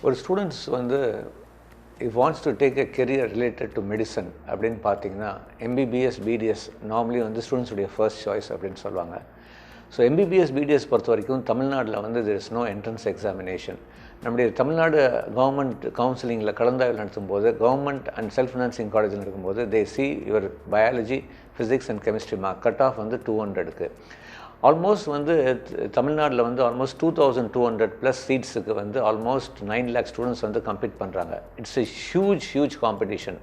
ஒரு ஸ்டூடெண்ட்ஸ் வந்து if wants to take a career related to medicine அப்படின்னு பார்த்தீங்கன்னா எம்பிபிஎஸ் பிடிஎஸ் நார்மலி வந்து ஸ்டூடெண்ட்ஸுடைய ஃபர்ஸ்ட் சாய்ஸ் அப்படின்னு சொல்லுவாங்க. ஸோ எம்பிபிஎஸ் பிடிஎஸ் பொறுத்த வரைக்கும் தமிழ்நாட்டில் வந்து there is no entrance examination. நம்முடைய தமிழ்நாடு கவர்மெண்ட் கவுன்சிலிங்கில் கலந்தாய்வு நடத்தும் போது கவர்மெண்ட் அண்ட் செல்ஃப் ஃபினான்சிங் காலேஜில் இருக்கும்போது they see your biology physics and chemistry mark cut off வந்து 200க்கு ஆல்மோஸ்ட் வந்து தமிழ்நாட்டில் வந்து ஆல்மோஸ்ட் 2200 ப்ளஸ் சீட்ஸுக்கு வந்து ஆல்மோஸ்ட் 9 lakh ஸ்டூடெண்ட்ஸ் வந்து கம்ப்ளீட் பண்ணுறாங்க. It's a huge competition.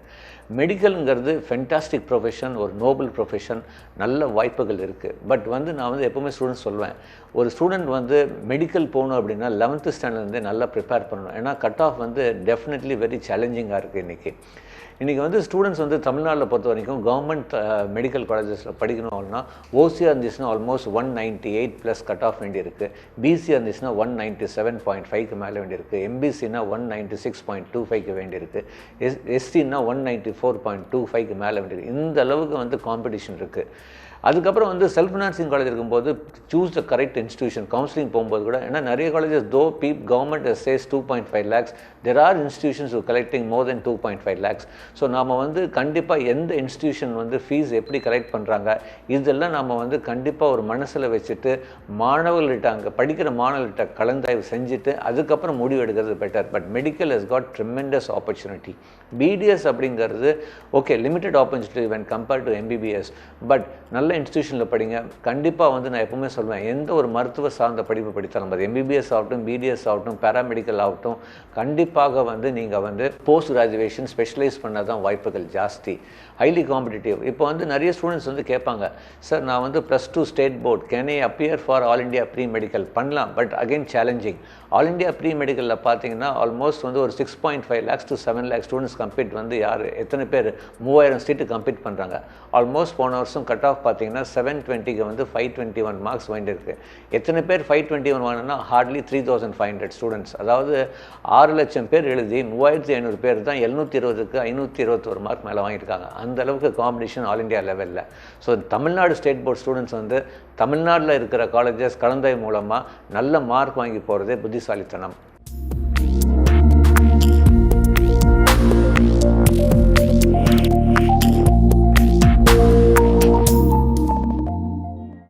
மெடிக்கலுங்கிறது ஃபென்டாஸ்டிக் ப்ரொஃபஷன், ஒரு நோபல் ப்ரொஃபஷன், நல்ல வாய்ப்புகள் இருக்குது. பட் வந்து நான் வந்து எப்போவுமே ஸ்டூடெண்ட்ஸ் சொல்லுவேன், ஒரு ஸ்டூடெண்ட் வந்து மெடிக்கல் போகணும் அப்படின்னா 11th ஸ்டாண்டர்ட்லேருந்தே நல்லா ப்ரிப்பேர் பண்ணணும். ஏன்னா கட் ஆஃப் வந்து டெஃபினெட்லி வெரி சேலஞ்சிங்காக இருக்குது. இன்றைக்கி வந்து ஸ்டூடெண்ட்ஸ் வந்து தமிழ்நாட்டில் பொறுத்த வரைக்கும் கவர்மெண்ட் மெடிக்கல் காலேஜஸில் படிக்கணும் அப்படின்னா ஓசியாக இருந்துச்சுன்னா ஆல்மோஸ்ட் 198 ப்ளஸ் கட் ஆஃப் வேண்டியிருக்கு. பிசியாக இருந்துச்சுன்னா 197.5க்கு மேலே வேண்டியிருக்கு. எம்பிசின்னா 196.25க்கு வேண்டியிருக்கு. எஸ்சின்னா 194.25க்கு மேலே வேண்டியிருக்கு. இந்த அளவுக்கு வந்து காம்படிஷன் இருக்குது. அதுக்கப்புறம் வந்து செல்ஃப் ஃபினான்சிங் காலேஜ் இருக்கும்போது choose the correct institution. Counselling போகும்போது கூட ஏன்னா நிறைய colleges though government says 2.5 lakhs, there are institutions collecting more than 2.5 lakhs. So நாம் வந்து கண்டிப்பாக எந்த இன்ஸ்டியூஷன் வந்து ஃபீஸ் எப்படி கலெக்ட் பண்ணுறாங்க இதெல்லாம் நம்ம வந்து கண்டிப்பாக ஒரு மனசில் வச்சுட்டு மாணவர்கள்கிட்ட அங்கே படிக்கிற மாணவர்கள்கிட்ட கலந்தாய்வு செஞ்சுட்டு அதுக்கப்புறம் முடிவு எடுக்கிறது better. But medical has got tremendous opportunity. BDS அப்படிங்கிறது okay limited opportunity when compared to MBBS. But நல்ல இன்ஸ்டியூஷனில் படிங்க. கண்டிப்பாக வந்து நான் எப்பவுமே சொல்லுவேன், எந்த ஒரு மருத்துவ சார்ந்த படிப்பு படித்தாலும் அது எம்பிபிஎஸ் ஆகட்டும், பிடிஎஸ் ஆகட்டும், பேராமெடிக்கல் ஆகட்டும், கண்டிப்பாக வந்து நீங்கள் வந்து போஸ்ட் கிராஜுவேஷன் ஸ்பெஷலைஸ் பண்ணால் தான் வாய்ப்புகள் ஜாஸ்தி. Highly competitive. இப்போ வந்து நிறைய ஸ்டூடெண்ட்ஸ் வந்து கேட்பாங்க, சார் நான் வந்து +2 state board can I appear for all India pre medical பண்ணலாம். But again challenging. All India pre மெடிக்கலில் பார்த்தீங்கன்னா ஆல்மோஸ்ட் வந்து ஒரு 6.5 lakhs to 7 lakh students complete வந்து எத்தனை பேர் 3000 சீட்டு கம்ப்ளீட் பண்ணுறாங்க. ஆல்மோஸ்ட் போன வருஷம் கட் ஆஃப் பார்த்தீங்கன்னா 720க்கு வந்து 521 மார்க்ஸ் வாங்கியிருக்கு. எத்தனை பேர் 521 வாங்கினா ஹார்ட்லி 3500 ஸ்டூடெண்ட்ஸ். அதாவது 6 லட்சம் பேர் எழுதி 3500 பேர் தான் 720க்கு 521 மார்க் மேலே வாங்கியிருக்காங்க. அந்த அளவுக்கு காம்படிஷன் ஆல் இண்டியா லெவலில். So Tamil Nadu state board students வந்து தமிழ்நாட்டில் இருக்கிற காலேஜஸ் கலந்தாய்வு மூலமாக நல்ல மார்க் வாங்கி போகிறதே புத்திசாலித்தனம்.